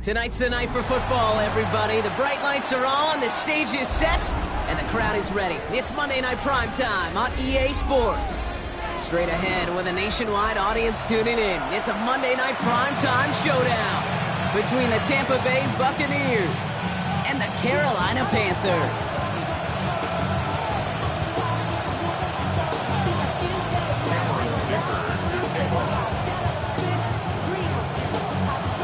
Tonight's the night for football, everybody. The bright lights are on, the stage is set, and the crowd is ready. It's Monday Night Primetime on EA Sports. Straight ahead with a nationwide audience tuning in. It's a Monday Night Primetime showdown between the Tampa Bay Buccaneers and the Carolina Panthers.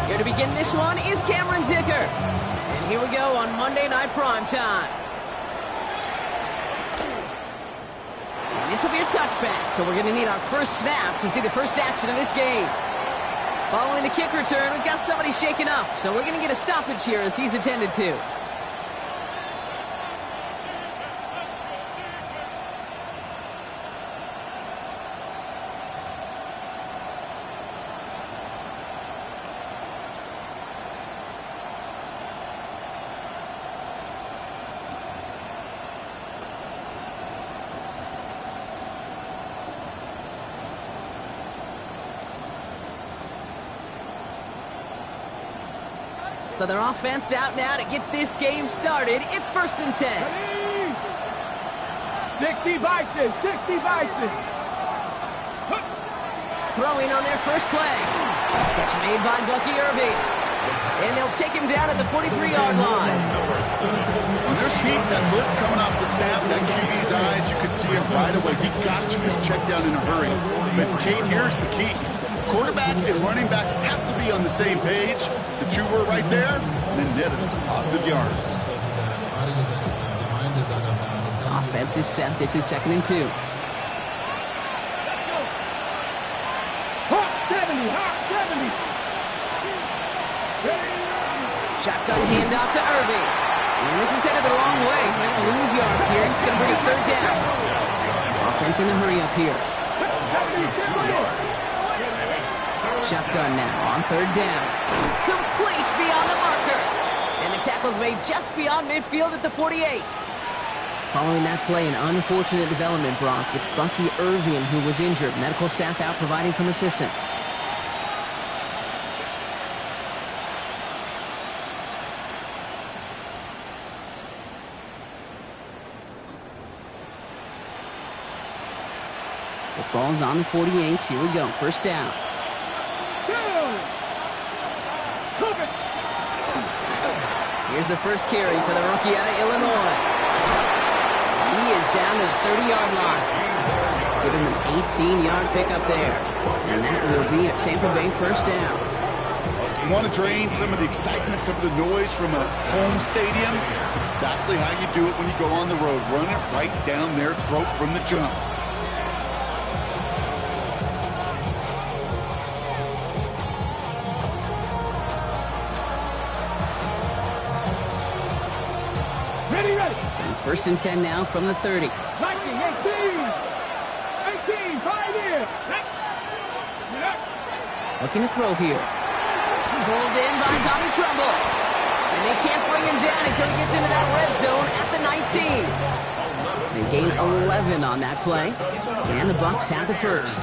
Here to begin this one is Cameron Dicker. And here we go on Monday Night Primetime. And this will be a touchback, so we're going to need our first snap to see the first action of this game. Following the kick return, we've got somebody shaken up, so we're going to get a stoppage here as he's attended to. So their offense out now to get this game started. It's 1st and 10. 60 Bison, 60 Bison. Throwing on their first play. Catch made by Bucky Irving. And they'll take him down at the 43-yard line. When there's heat, that blitz coming off the snap, that QB's eyes, you could see it right away. He got to his check down in a hurry. But Kate, here's the key. Quarterback and running back have to be on the same page. The two were right there, and then did it. Some positive yards. Offense is set. This is 2nd and 2. Hot 70, hot 70. Shotgun handoff to Irving. And this is headed the wrong way. They're going to lose yards here. It's going to bring a 3rd down. Offense in the hurry up here. Shotgun now on 3rd down. Complete beyond the marker. And the tackle's made just beyond midfield at the 48. Following that play, an unfortunate development, Brock. It's Bucky Irving who was injured. Medical staff out providing some assistance. The ball's on the 48. Here we go. 1st down. Here's the first carry for the rookie out of Illinois. He is down to the 30-yard line. Give him an 18-yard pickup there. And that will be a Tampa Bay 1st down. You want to drain some of the excitement, some of the noise from a home stadium? It's exactly how you do it when you go on the road. Run it right down their throat from the jump. So 1st and 10 now from the 30. 19, 18, 5 here. Looking to throw here. Pulled in by Tommy Trumbull. And they can't bring him down until he gets into that red zone at the 19. They gain 11 on that play. And the Bucs have the 1st.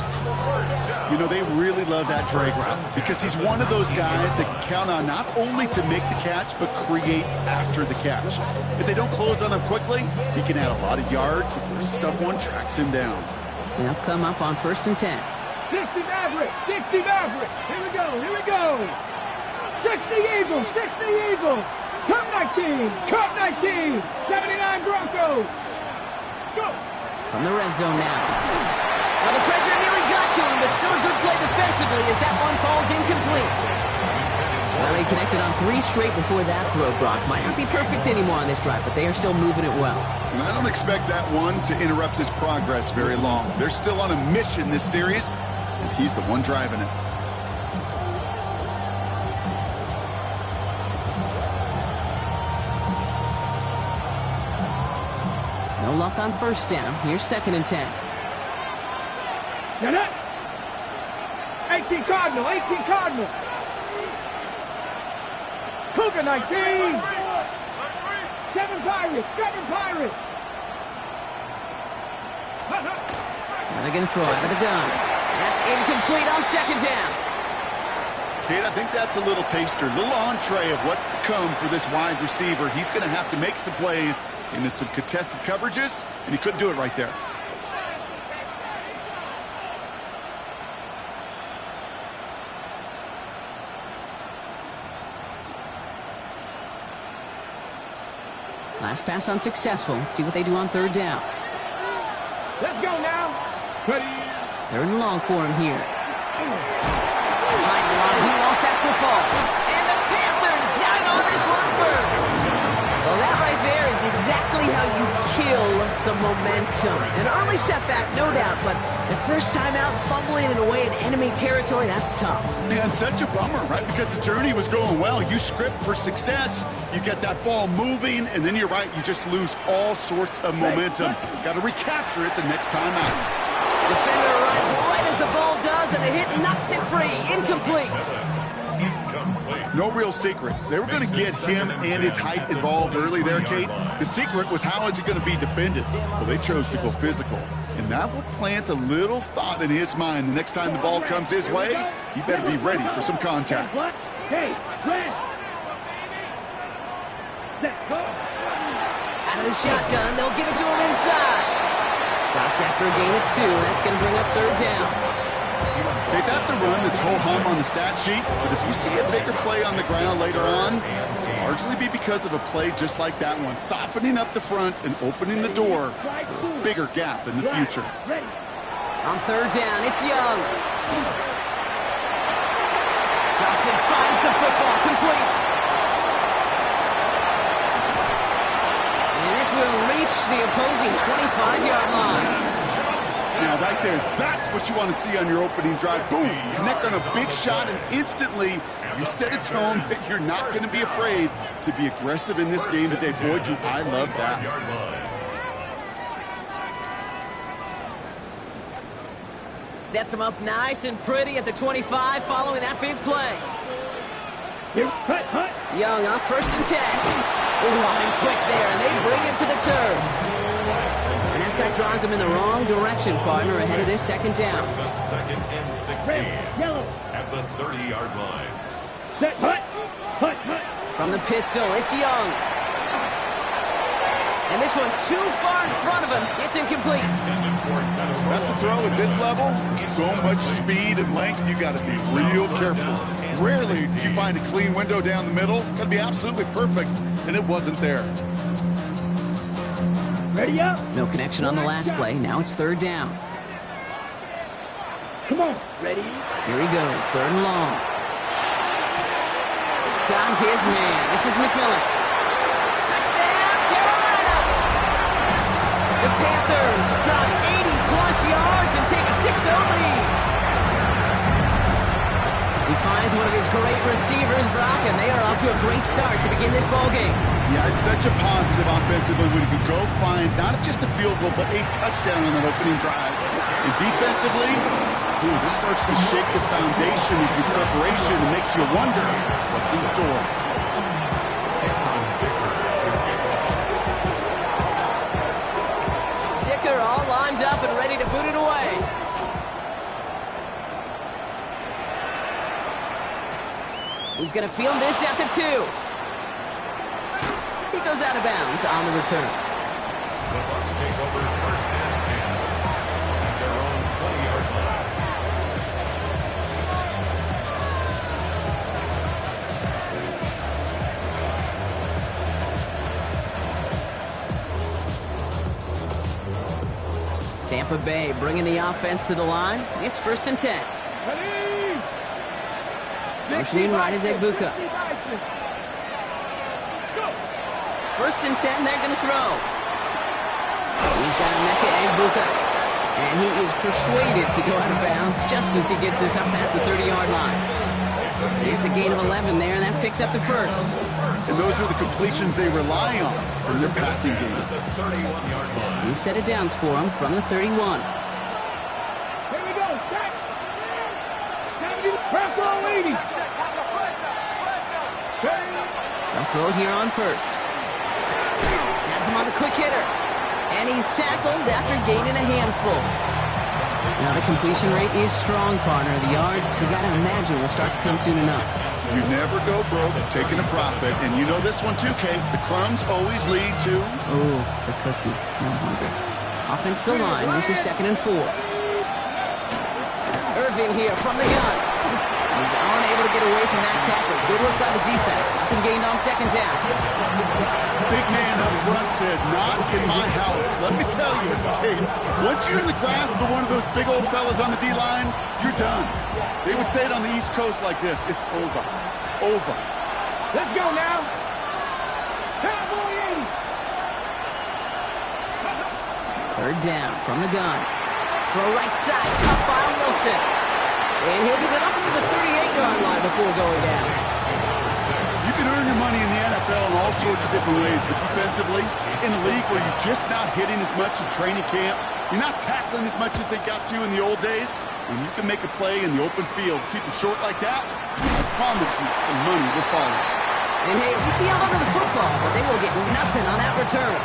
You know, they really love that drag route because he's one of those guys that can count on not only to make the catch, but create after the catch. If they don't close on him quickly, he can add a lot of yards before someone tracks him down. They'll come up on 1st and 10. 60 Maverick, 60 Maverick. Here we go, here we go. 60 Eagles, 60 Eagles. Cup 19, Cup 19. 79 Broncos. Go. From the red zone now. Well, the pressure nearly got to him, but still a good play defensively as that one falls incomplete. Well, they connected on 3 straight before that throw, Brock. Might not be perfect anymore on this drive, but they are still moving it well. And I don't expect that one to interrupt his progress very long. They're still on a mission this series, and he's the one driving it. No luck on 1st down. Here's 2nd and 10. Get it. 18 Cardinal, 18 Cardinal. Cougar 19. 7 Pirates. 7 Pirates. Now they're going to throw out of the gun. That's incomplete on second down. Kate, I think that's a little taster, a little entree of what's to come for this wide receiver. He's going to have to make some plays into some contested coverages, and he couldn't do it right there. Last pass unsuccessful. Let's see what they do on third down. Let's go now. Ready. Third and long for him here. Behind the line, he lost that football. And the Panthers down on this one first. Well, that right there is exactly how you kill some momentum. An early setback, no doubt, but the first time out, fumbling it away in enemy territory, that's tough. Man, such a bummer, right? Because the journey was going well. You script for success, you get that ball moving, and then you're right, you just lose all sorts of momentum. Got to recapture it the next time out. Defender arrives right as the ball does, and the hit knocks it free. Incomplete. No real secret. They were going to get him and his height involved early there, Kate. The secret was how is he going to be defended? Well, they chose to go physical. And that will plant a little thought in his mind. The next time the ball comes his way, he better be ready for some contact. Hey, red. Let's go. Out of the shotgun, they'll give it to him inside. Stopped after a gain of 2. That's going to bring up third down. Hey, that's a run that's ho-hum on the stat sheet, but if you see a bigger play on the ground later on, it'll largely be because of a play just like that one, softening up the front and opening the door for a bigger gap in the future. On third down, it's Young. Johnson finds the football, complete. And this will reach the opposing 25-yard line. Now, right there, that's what you want to see on your opening drive. Boom! Connect on a big shot, and instantly you set a tone that you're not going to be afraid to be aggressive in this game today. Boy, do I love that. Sets him up nice and pretty at the 25 following that big play. Young on first and 10. Ooh, on him quick there, and they bring him to the turf. And that draws him in the wrong direction, partner, ahead of this second down. Second and 16 at the 30-yard line. From the pistol, it's Young. And this one too far in front of him. It's incomplete. That's a throw at this level. So much speed and length, you got to be real careful. Rarely do you find a clean window down the middle. Got to be absolutely perfect, and it wasn't there. Ready up. No connection on the last play. Now it's third down. Come on. Ready. Here he goes. Third and long. Got his man. This is McMillan. Touchdown, Carolina! The Panthers drop 80-plus yards and take a 6-0 lead. He finds one of his great receivers, Brock, and they are off to a great start to begin this ballgame. Yeah, it's such a positive offensively when you can go find not just a field goal, but a touchdown on that opening drive. And defensively, this starts to shake the foundation of your preparation and makes you wonder what's in store. Dicker all lined up and ready to boot it away. He's going to field this at the 2. He goes out of bounds on the return. The Bucs take over first and 10 at their own 20-yard line. Tampa Bay bringing the offense to the line. It's first and 10. Motioning right is Egbuka. First and 10, they're going to throw. He's got Emeka Egbuka. And he is persuaded to go out of bounds just as he gets this up past the 30-yard line. It's a gain of 11 there, and that picks up the first. And those are the completions they rely on from their passing game. New set of downs for him from the 31. Here we go. Set. 70. Press all 80. They'll throw it here on first. Has him on the quick hitter. And he's tackled after gaining a handful. Now the completion rate is strong, partner. The yards, you got to imagine, will start to come soon enough. You never go broke taking a profit. And you know this one too, Kate. The crumbs always lead to... Oh, the cookie. No hungry. Offensive line. This is 2nd and 4. Irvin here from the gun. He's unable to get away from that tackle. Good work by the defense. Nothing gained on 2nd down. Big man up front said, not in my house. Let me tell you, Kate, once you're in the grasp of one of those big old fellas on the D-line, you're done. They would say it on the East Coast like this. It's over. Over. Let's go now. Cowboy 80. 3rd down from the gun. Throw right side. Caught by Wilson. And he'll get it up to the 38-yard line before going down. You can earn your money in the NFL in all sorts of different ways, but defensively, in a league where you're just not hitting as much in training camp, you're not tackling as much as they got to in the old days, when you can make a play in the open field, keep them short like that, I promise you some money will follow. And hey, we see all over the football, but they will get nothing on that return.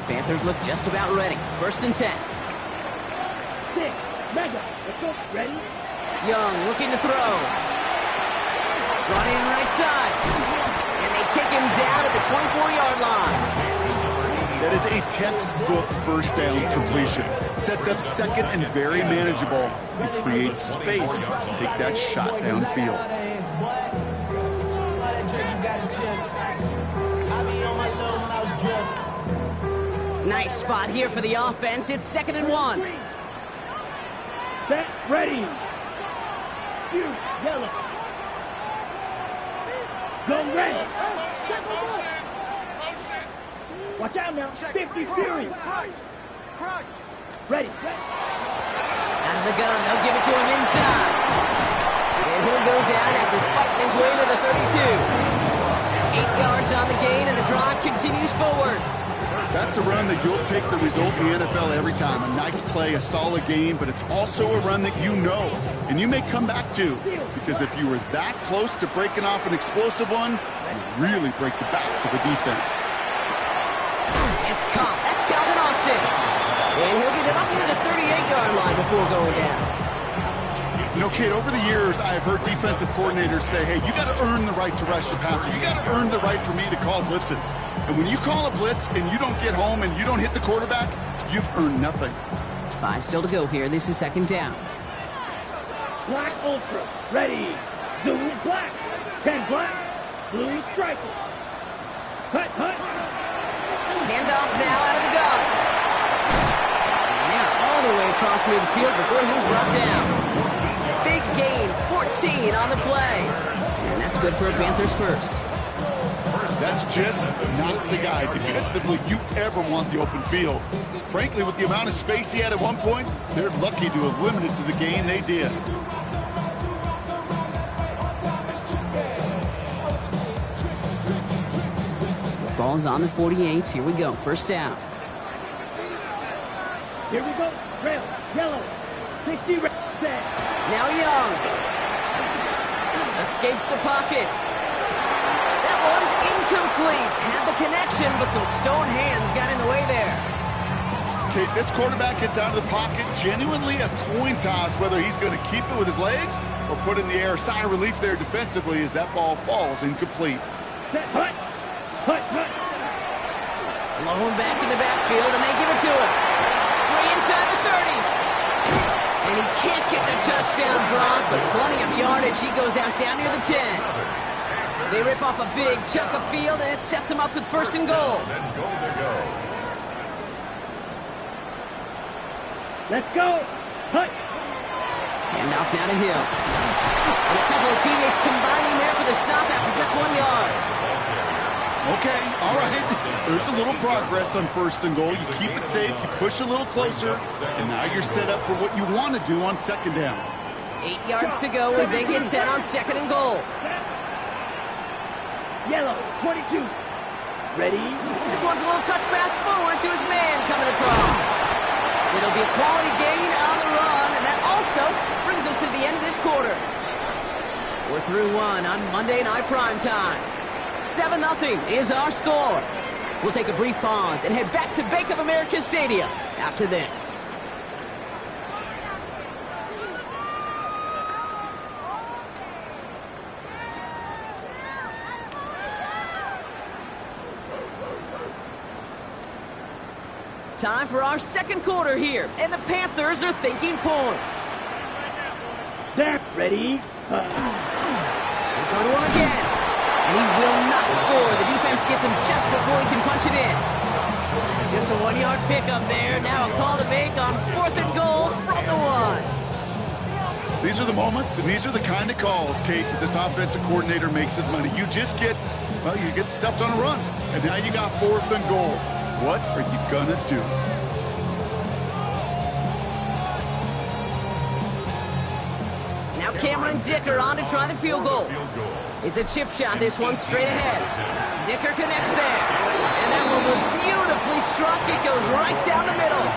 Panthers look just about ready. 1st and 10. 6. Mega. Let's go. Ready? Young looking to throw. Running right side. And they take him down at the 24-yard line. That is a textbook 1st down completion. Sets up 2nd and very manageable. It creates space to take that shot downfield. Nice spot here for the offense. It's 2nd and 1. Set. Ready. You. Yellow. Go red. Watch out now. 50 Fury. Ready. Out of the gun. They'll give it to him inside. And he'll go down after fighting his way to the 32. 8 yards on the gain, and the drive continues forward. That's a run that you'll take the result in the NFL every time. A nice play, a solid game, but it's also a run that you know, and you may come back to, because if you were that close to breaking off an explosive one, you really break the backs of the defense. It's caught. That's Calvin Austin. And he'll get it up near the 38-yard line before going down. You know, Kate, over the years, I've heard defensive coordinators say, hey, you got to earn the right to rush the passer. You got to earn the right for me to call blitzes. And when you call a blitz and you don't get home and you don't hit the quarterback, you've earned nothing. 5 still to go here. This is 2nd down. Black Ultra. Ready. Zoom black. 10 black. Blue striker. Hut, hut. Handoff now out of the gun. And they're all the way across midfield before he's brought down. Big gain, 14 on the play. And that's good for a Panthers 1st. That's just not the guy defensively you ever want the open field. Frankly, with the amount of space he had at one point, they're lucky to have limited to the gain they did. Ball's on the 48. Here we go. 1st down. Here we go. Red, yellow. 60 red. Set. Now Young. Escapes the pockets. That one's incomplete. Had the connection, but some stone hands got in the way there. Okay, this quarterback gets out of the pocket. Genuinely a coin toss whether he's going to keep it with his legs or put it in the air. Sigh of relief there defensively as that ball falls incomplete. Set. Hut. Hut, hut. Blown back in the backfield, and they give it to him. Free inside the 30. And he can't get the touchdown, Brock, but plenty of yardage. He goes out down near the 10. They rip off a big chunk of field, and it sets him up with 1st and goal. Let's go. Hut. Handoff now to Hill. And a couple of teammates combining there for the stop after just 1 yard. Okay, all right. There's a little progress on 1st and goal. You keep it safe, you push a little closer, and now you're set up for what you want to do on 2nd down. 8 yards to go as they get set on 2nd and goal. Yellow, 22. Ready? This one's a little touch pass forward to his man coming across. It'll be a quality gain on the run, and that also brings us to the end of this quarter. We're through one on Monday Night Primetime. 7-0 is our score. We'll take a brief pause and head back to Bank of America Stadium after this. Time for our second quarter here, and the Panthers are thinking points. Snap, ready. They go to him again, and he will not score. The defense gets him just before he can punch it in. Just a 1-yard pickup there. Now a call to make on 4th and goal from the 1. These are the moments, and these are the kind of calls, Kate, that this offensive coordinator makes his money. You just get, well, you get stuffed on a run, and now you got 4th and goal. What are you gonna do? Now Cameron Dicker on to try the field goal. It's a chip shot, this one straight ahead. Dicker connects there. And that one was beautifully struck. It goes right down the middle.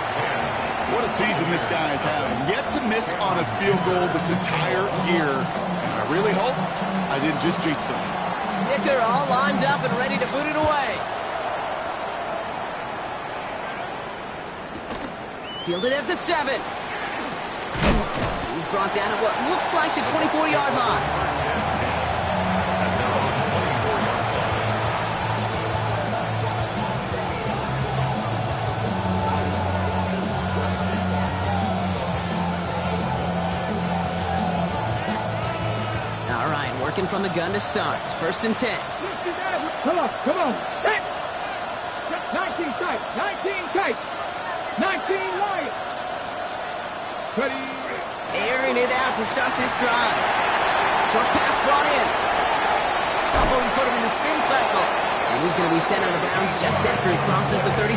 What a season this guy's having. Yet to miss on a field goal this entire year. And I really hope I didn't just jinx him. Dicker all lined up and ready to boot it away. Fielded at the 7. He's brought down at what looks like the 24-yard line. All right, working from the gun to start. 1st and 10. Come on, come on. Set. 19 tight, 19 tight. 19 Lions. Ready. Airing it out to start this drive. Short pass brought in. Oh, he put him in the spin cycle. And he's going to be sent out of bounds just after he crosses the 35.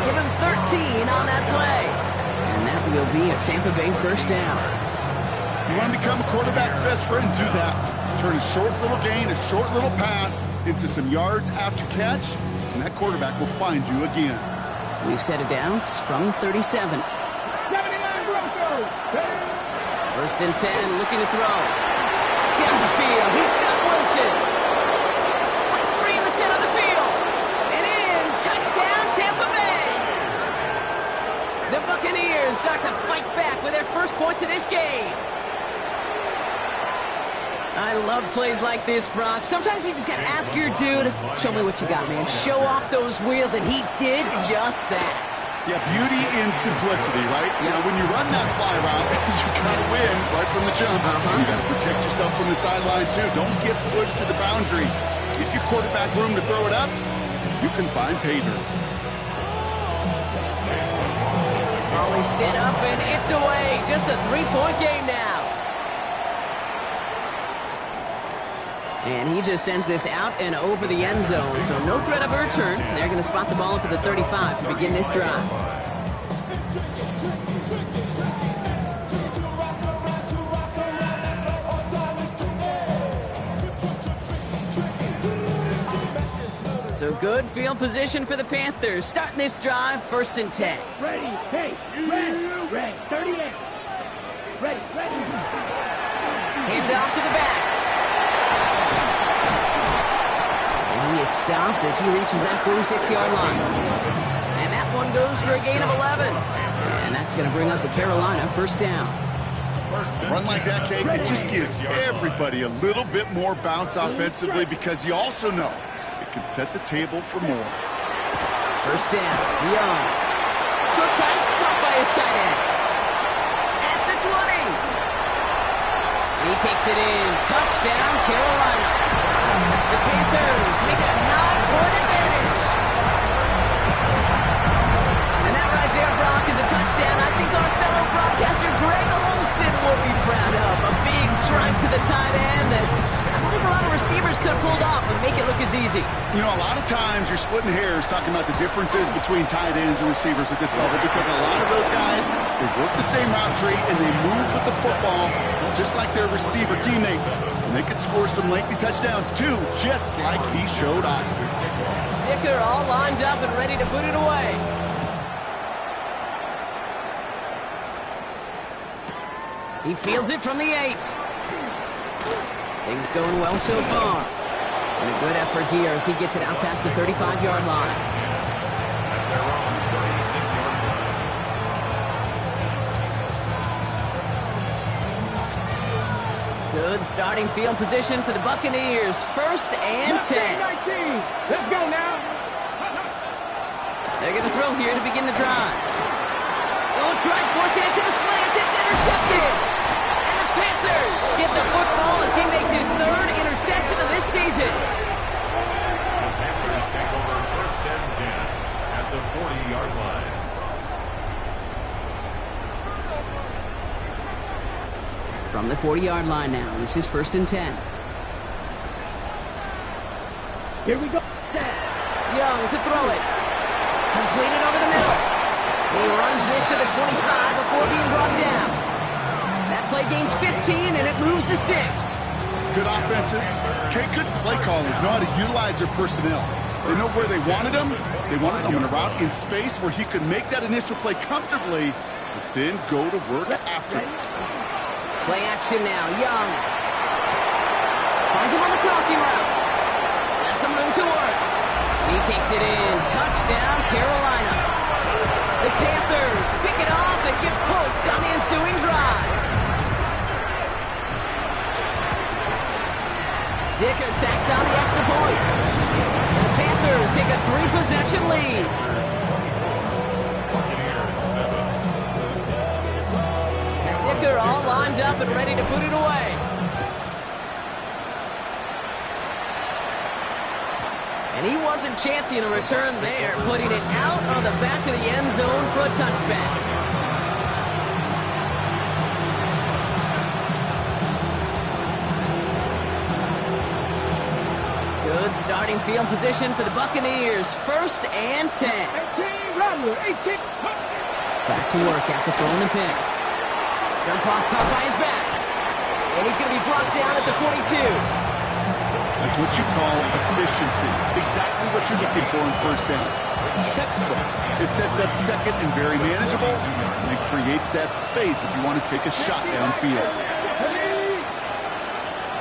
Give him 13 on that play. And that will be a Tampa Bay 1st down. You want to become a quarterback's best friend? Do that. Turn a short little gain, a short little pass into some yards after catch, and that quarterback will find you again. We've set it down from 37. 79 Broncos. 1st and 10, looking to throw. Down the field, he's got Wilson. Breaks free in the center of the field. And in, touchdown Tampa Bay. The Buccaneers start to fight back with their first points of this game. I love plays like this, Brock. Sometimes you just gotta ask your dude, show me what you got, man. Show off those wheels, and he did just that. Yeah, beauty in simplicity, right? You know, when you run that fly route, you gotta win right from the jump. You gotta protect yourself from the sideline, too. Don't get pushed to the boundary. Give your quarterback room to throw it up. You can find pay dirt. Always set up, and it's away. Just a 3-point game now. And he just sends this out and over the end zone, so no threat of a return. They're going to spot the ball up at the 35 to begin this drive. So good field position for the Panthers. Starting this drive, 1st and 10. Ready, hey, ready, 38. Ready. Hand off to the back. He is stopped as he reaches that 46-yard line. And that one goes for a gain of 11. And that's going to bring up the Carolina 1st down. A run like that, Kate, it just gives everybody a little bit more bounce offensively because you also know it can set the table for more. 1st down, Young. Short pass caught by his tight end. At the 20. And he takes it in. Touchdown, Carolina. The Panthers make it a 9-point advantage. And that right there, Brock, is a touchdown. I think our fellow broadcaster Greg Olsen will be proud of. A big strike to the tight end that I don't think a lot of receivers could have pulled off and make it look as easy. You know, a lot of times you're splitting hairs talking about the differences between tight ends and receivers at this level because a lot of those guys, they work the same route tree and they move with the football just like their receiver teammates. And they could score some lengthy touchdowns too, just like he showed off. Dicker all lined up and ready to put it away. He fields it from the 8. Things going well so far. And a good effort here as he gets it out past the 35-yard line. At their own 36-yard line. Good starting field position for the Buccaneers. 1st and 10. 19. Let's go now. They're going to throw here to begin the drive. Oh, drive force it to the slant. It's intercepted. And the Panthers get the football as he makes his 3rd interception of this season. The Panthers take over 1st and 10 at the 40-yard line. From the 40-yard line now, this is 1st and 10. Here we go. Young to throw it. Completed over the middle. He runs this to the 25 before being brought down. That play gains 15, and it moves the sticks. Good offenses. Okay, good play callers know how to utilize their personnel. They know where they wanted them. They wanted them on a route in space where he could make that initial play comfortably, but then go to work after it. Play action now. Young. Finds him on the crossing route. Has some room to work. He takes it in. Touchdown, Carolina. The Panthers pick it off and get points on the ensuing drive. Dicker tacks on the extra point. And the Panthers take a 3-possession lead. Buccaneers 7. Dicker all lined up and ready to put it away. And he wasn't chancing a return there, putting it out on the back of the end zone for a touchback. Good starting field position for the Buccaneers. 1st and 10. 18, Rattler, 18. Back to work after throwing the pick. Jump off caught by his back. And he's going to be brought down at the 42. That's what you call efficiency. Exactly what you're looking for in 1st down. Textbook. It sets up 2nd and very manageable, and it creates that space if you want to take a shot downfield.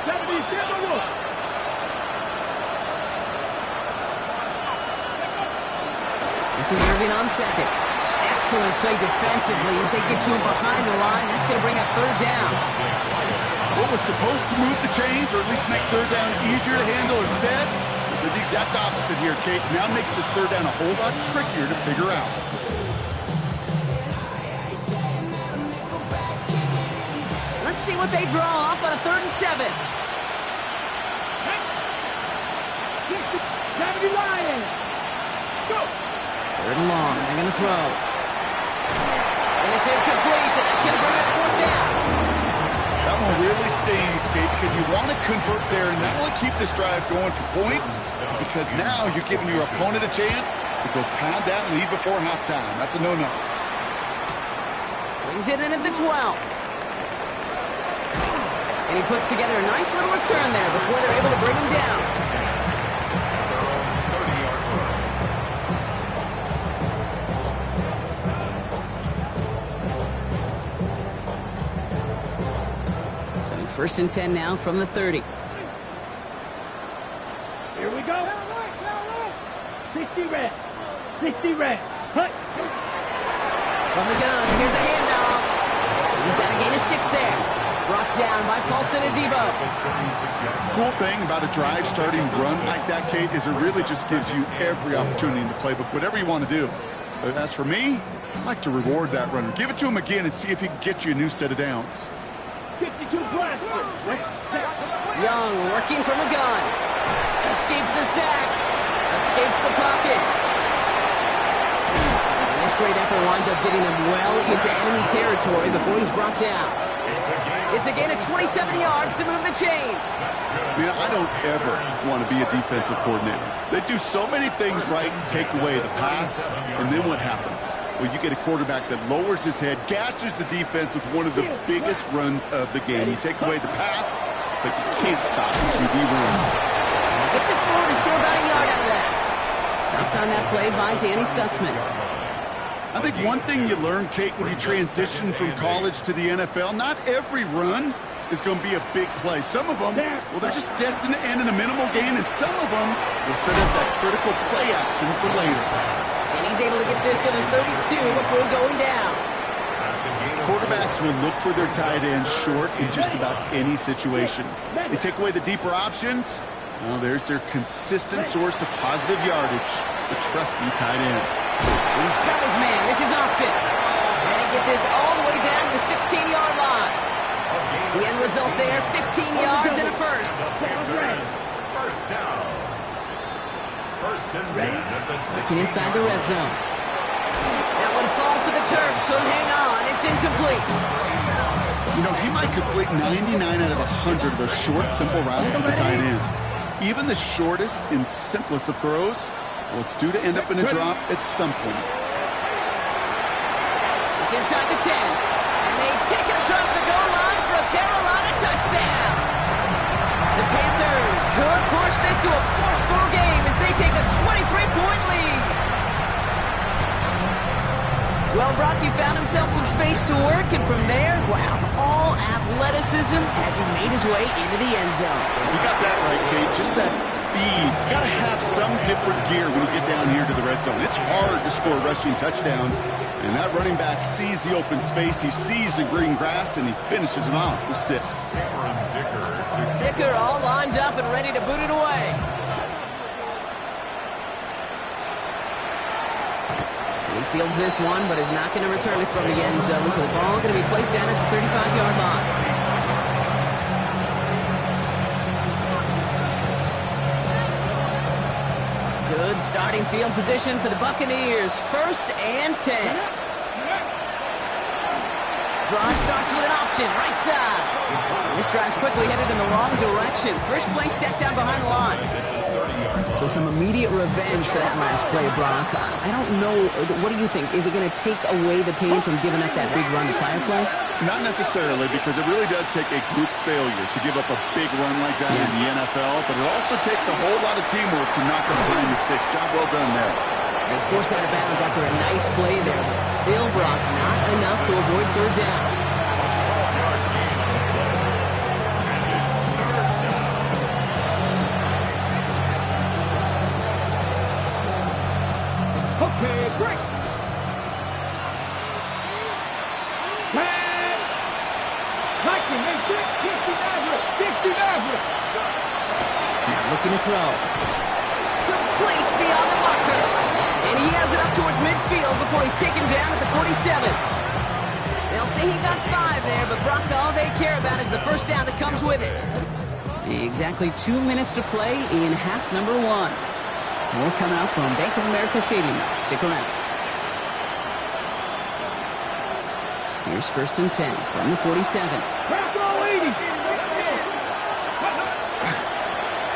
77. This is Irving on 2nd. Excellent play defensively as they get to him behind the line. That's going to bring up 3rd down. What was supposed to move the chains, or at least make 3rd down easier to handle instead, did the exact opposite here, Kate. Now makes this 3rd down a whole lot trickier to figure out. Let's see what they draw up on a 3rd and 7. 70 Lions. Go. 3rd and long. They're going to throw. And it's incomplete, and that's going to bring up 4th down. That one really stings, Kate, because you want to convert there and not only keep this drive going for points, because now you're giving your opponent a chance to go pad that lead before halftime. That's a no-no. Brings it in at the 12. And he puts together a nice little return there before they're able to bring him down. So 1st and 10 now from the 30. Here we go. 60 reps. 60 reps. Hut. From the gun, here's a handoff. He's got a gain of 6 there. Brought down by Paulson Adebo. Cool thing about a drive starting run like that, Kate, is it really just gives you every opportunity in the playbook, whatever you want to do. But as for me, I like to reward that runner. Give it to him again and see if he can get you a new set of downs. 52 blasters. Young working from the gun. Escapes the sack. Escapes the pocket. And this great effort winds up getting him well into enemy territory before he's brought down. It's a gain of 27 yards to move the chains. Man, I don't ever want to be a defensive coordinator. They do so many things right to take away the pass, and then what happens? Well, you get a quarterback that lowers his head, gashes the defense with one of the biggest runs of the game. You take away the pass, but you can't stop the QB run. Gets it forward to still about a yard out of that. Stopped on that play by Danny Stutzman. I think one thing you learn, Kate, when you transition from college to the NFL, not every run is going to be a big play. Some of them, well, they're just destined to end in a minimal gain, and some of them will set up that critical play action for later. And he's able to get this to the 32 before going down. Quarterbacks will look for their tight end short in just about any situation. They take away the deeper options. Well, there's their consistent source of positive yardage, the trusty tight end. He's got his man. This is Austin. And they get this all the way down to the 16-yard line. The end result there, 15 yards and a first. First down. First and 10 at the 16. Looking inside the red zone. That one falls to the turf. Couldn't hang on. It's incomplete. You know, he might complete 99 out of 100 of those short, simple routes to the tight ends. Even the shortest and simplest of throws, well, it's due to end up in a drop at some point. It's inside the 10. And they take it across the goal line for a Carolina touchdown. The Panthers could push this to a 4-score game as they take a 23-point lead. Well, Brock, he found himself some space to work, and from there, wow, all athleticism as he made his way into the end zone. You got that right, Kate. Just that speed. You got to have some different gear when you get down here to the red zone. It's hard to score rushing touchdowns, and that running back sees the open space, he sees the green grass, and he finishes it off with 6. Dicker all lined up and ready to boot it away. He fields this one, but is not going to return it from the end zone, so the ball going to be placed down at the 35-yard line. Good starting field position for the Buccaneers. First and 10. Drive starts with an option, right side. This drive's quickly headed in the wrong direction. First play set down behind the line. So some immediate revenge for that last play, Brock. I don't know. What do you think? Is it going to take away the pain from giving up that big run the prior play? Not necessarily, because it really does take a group failure to give up a big run like that in the NFL, but it also takes a whole lot of teamwork to knock them behind the sticks. Job well done there. He's forced out of bounds after a nice play there, but still, Brock, not enough to avoid third down. Okay, break. Man. Hiking, they 60 Maverick. 60 Maverick. Now looking to throw. Complete beyond the marker. And he has it up towards midfield before he's taken down at the 47. They'll say he got 5 there, but Brock, all they care about is the first down that comes with it. Exactly 2 minutes to play in half number 1. More coming out from Bank of America Stadium. Stick around. Here's first and 10 from the 47.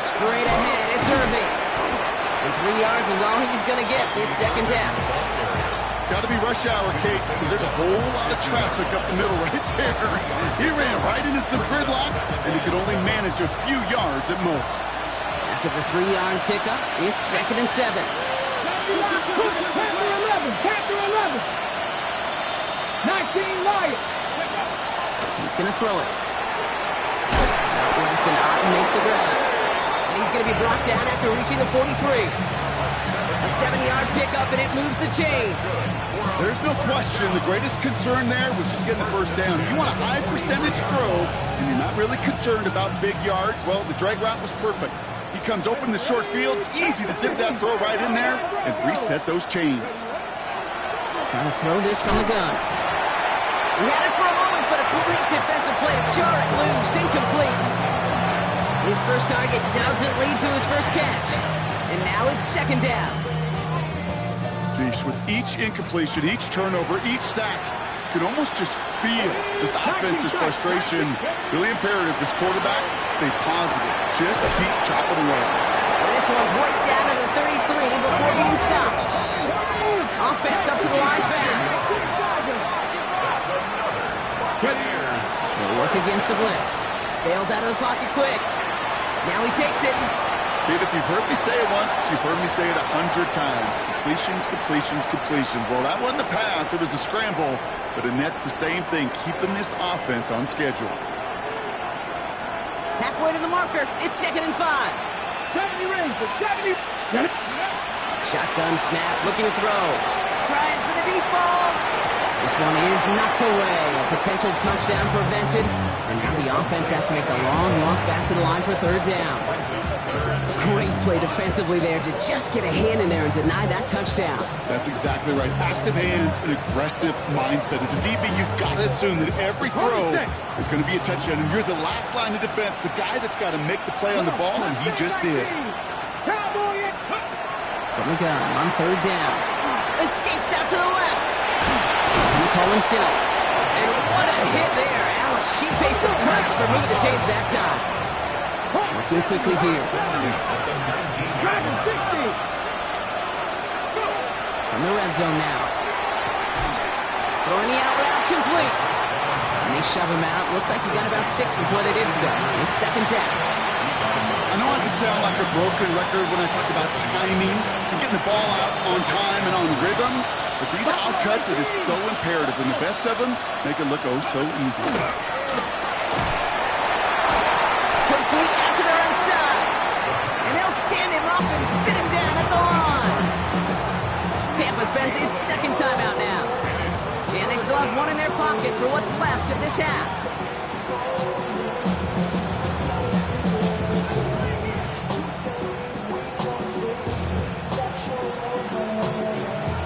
Straight ahead, it's Irving. And 3 yards is all he's going to get. It's second down. Got to be rush hour, Kate, because there's a whole lot of traffic up the middle right there. He ran right into some gridlock, and he could only manage a few yards at most. After the 3-yard pickup, it's second and 7. Panther 11. 19 Lions. He's going to throw it. Out left and Otten makes the grab. And he's going to be brought down after reaching the 43. A 7-yard pickup, and it moves the chains. There's no question the greatest concern there was just getting the first down. You want a high percentage throw, and you're not really concerned about big yards. Well, the drag route was perfect. He comes open the short field. It's easy to zip that throw right in there and reset those chains. Trying to throw this from the gun. He had it for a moment, but a great defensive play to jar it loose. Incomplete. His first target doesn't lead to his first catch. And now it's second down. Geesh, with each incompletion, each turnover, each sack, you can almost just feel this offense's frustration. Really imperative this quarterback stay positive. Just keep chopping away. And this one's right down to the 33 before being stopped. Offense up to the line fast. They'll work against the blitz. Bails out of the pocket quick. Now he takes it. Kid, if you've heard me say it once, you've heard me say it 100 times. Completions, completions, completions. Well, that wasn't a pass. It was a scramble. But Annette's the same thing, keeping this offense on schedule. Halfway to the marker. It's 2nd and 5. 70 rings, 70. Shotgun snap, looking to throw. Trying for the deep ball. This one is knocked away. A potential touchdown prevented. And now the offense has to make a long walk back to the line for 3rd down. Great play defensively there to just get a hand in there and deny that touchdown. That's exactly right. Active hands and aggressive mindset. As a DB, you've got to assume that every throw is going to be a touchdown. And you're the last line of defense, the guy that's got to make the play on the ball, and he just did. From the gun on 3rd down. Escapes out to the left. He call himself. And what a hit there. Alex, she paced the press for moving the chains that time. Working quickly here. From the red zone now. Throwing the out route complete. And they shove him out. Looks like he got about 6 before they did so. It's 2nd down. I know I can sound like a broken record when I talk about timing and getting the ball out on time and on rhythm, but these outcuts, it is so imperative, and the best of them make it look oh so easy. Complete out to the right side. And they'll stand him up and sit him down at the line. Tampa spends its 2nd timeout now. And they still have one in their pocket for what's left of this half.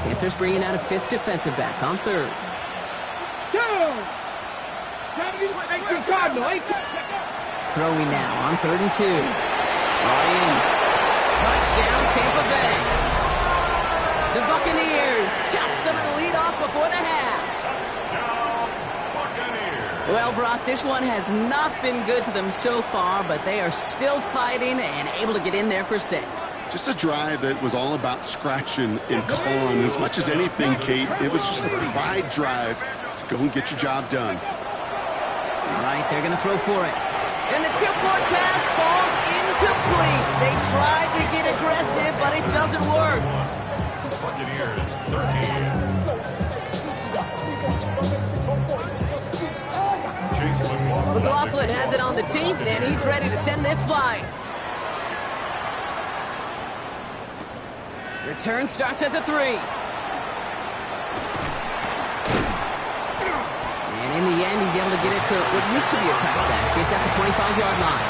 Panthers bringing out a 5th defensive back on 3rd. Throwing now on 3rd and 2. Brought in. Touchdown, Tampa Bay. The Buccaneers chop some of the lead off before the half. Touchdown, Buccaneers. Well, Brock, this one has not been good to them so far, but they are still fighting and able to get in there for 6. Just a drive that was all about scratching and clawing. As much as anything, Kate, it was just a pride drive to go and get your job done. All right, they're going to throw for it. And the tip-point pass falls incomplete. They tried to get aggressive, but it doesn't work. Buccaneers 13. McLaughlin has it on the team, and he's ready to send this flying. Return starts at the 3. And in the end, he's able to get it to what used to be a touchback. It's at the 25-yard line.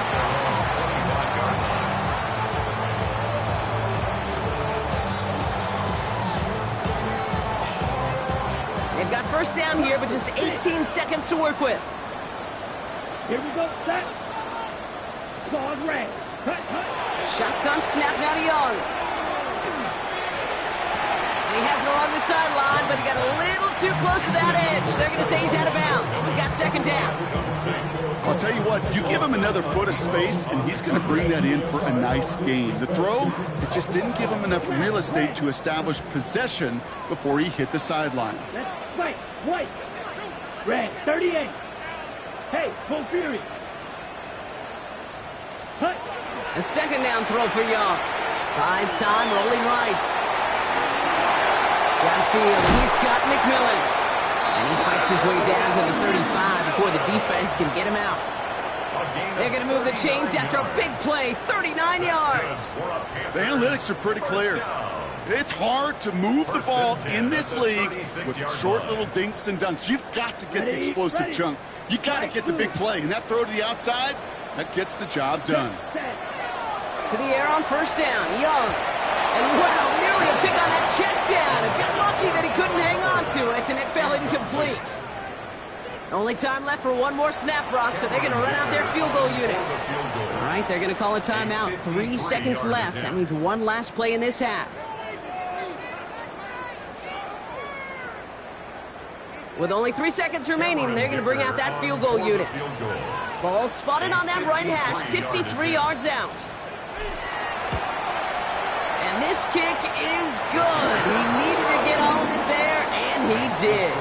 They've got 1st down here, but just 18 seconds to work with. Here we go, set. Claude Ray. Shotgun snap now to Young. He has it along the sideline, but he got a little too close to that edge. They're going to say he's out of bounds. We've got 2nd down. I'll tell you what, you give him another foot of space, and he's going to bring that in for a nice gain. The throw, it just didn't give him enough real estate to establish possession before he hit the sideline. Let's fight. White. Red, 38. Hey, full fury. Hut. A 2nd down throw for Young. Buys time, rolling right. Downfield, he's got McMillan. And he fights his way down to the 35 before the defense can get him out. They're going to move the chains after a big play, 39 yards. The analytics are pretty clear. It's hard to move the ball in this league with short little dinks and dunks. You've got to get the explosive chunk. You got to get the big play. And that throw to the outside, that gets the job done. To the air on 1st down, Young. And wow, nearly a pick on that check down. It got lucky that he couldn't hang on to it, and it fell incomplete. Only time left for one more snap, Brock, so they're going to run out their field goal unit. All right, they're going to call a timeout. 3 seconds left. That means one last play in this half. With only 3 seconds remaining, they're going to bring out that field goal unit. Ball spotted on that right hash, 53 yards out. And this kick is good. He needed to get all of it there, and he did.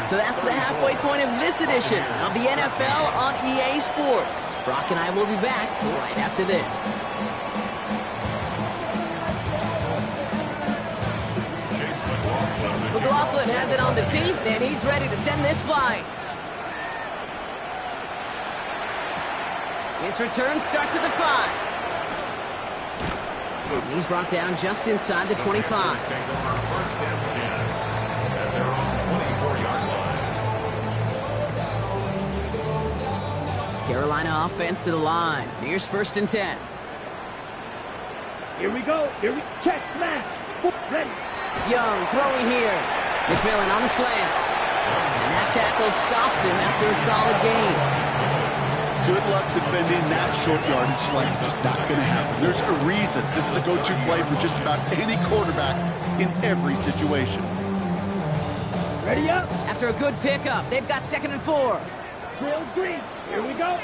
So that's the halfway point of this edition of the NFL on EA Sports. Brock and I will be back right after this. McLaughlin has it on the tee, and he's ready to send this flying. His return starts at the 5. And he's brought down just inside the 25. First and 10 at their own 24-yard line. Carolina offense to the line. Here's first and 10. Here we go. Check, smash. Ready. Young throwing here. McMillan on the slant. And that tackle stops him after a solid gain. Good luck defending that short yardage slant. Just not going to happen. There's a reason this is a go-to play for just about any quarterback in every situation. Ready up. After a good pickup, they've got 2nd and 4. Drill green. Here we go.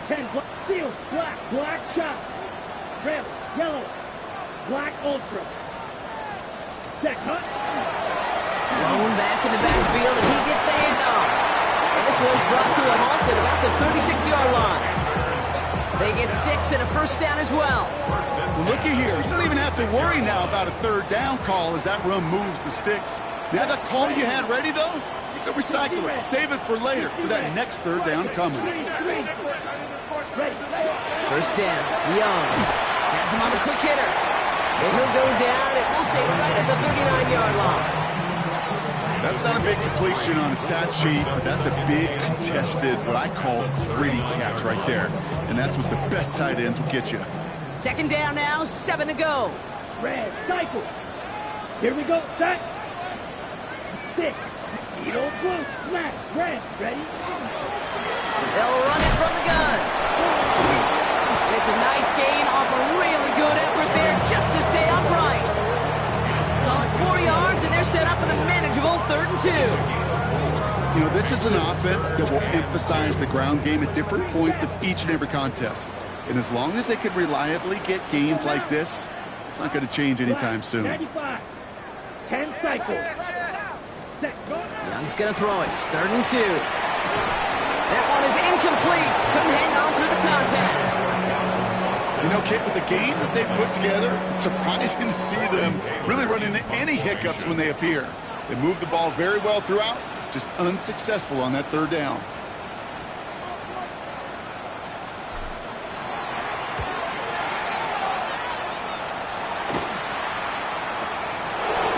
10 black. Steel. Black shot. Red. Yellow. Black ultra. Check, Hunt. Thrown back in the backfield, and he gets the handoff. And this one's brought to a halt at about the 36-yard line. They get 6 and a first down as well. Well, looky here. You don't even have to worry now about a third down call as that run moves the sticks. Now that call you had ready, though, you can recycle it. Save it for later for that next third down coming. First down, Young has him on the quick hitter. And he'll go down, and we'll say right at the 39-yard line. That's not a big completion on a stat sheet, but that's a big contested, what I call gritty catch right there. And that's what the best tight ends will get you. 2nd down now, 7 to go. Red, cycle. Here we go, set. 6. Needle, blue, smash, red, ready? They'll run it from the gun. And it's a nice gain off a really good effort there just to stay upright. Call it 4 yards, and they're set up with a manageable 3rd and 2. You know, this is an offense that will emphasize the ground game at different points of each and every contest. And as long as they can reliably get gains like this, it's not going to change anytime soon. 95. 10 cycles. Set, go. Young's going to throw it. 3rd and 2. That one is incomplete. Couldn't hang on through the contact. You know, Kit, with the game that they've put together, it's surprising to see them really run into any hiccups when they appear. They move the ball very well throughout, just unsuccessful on that third down.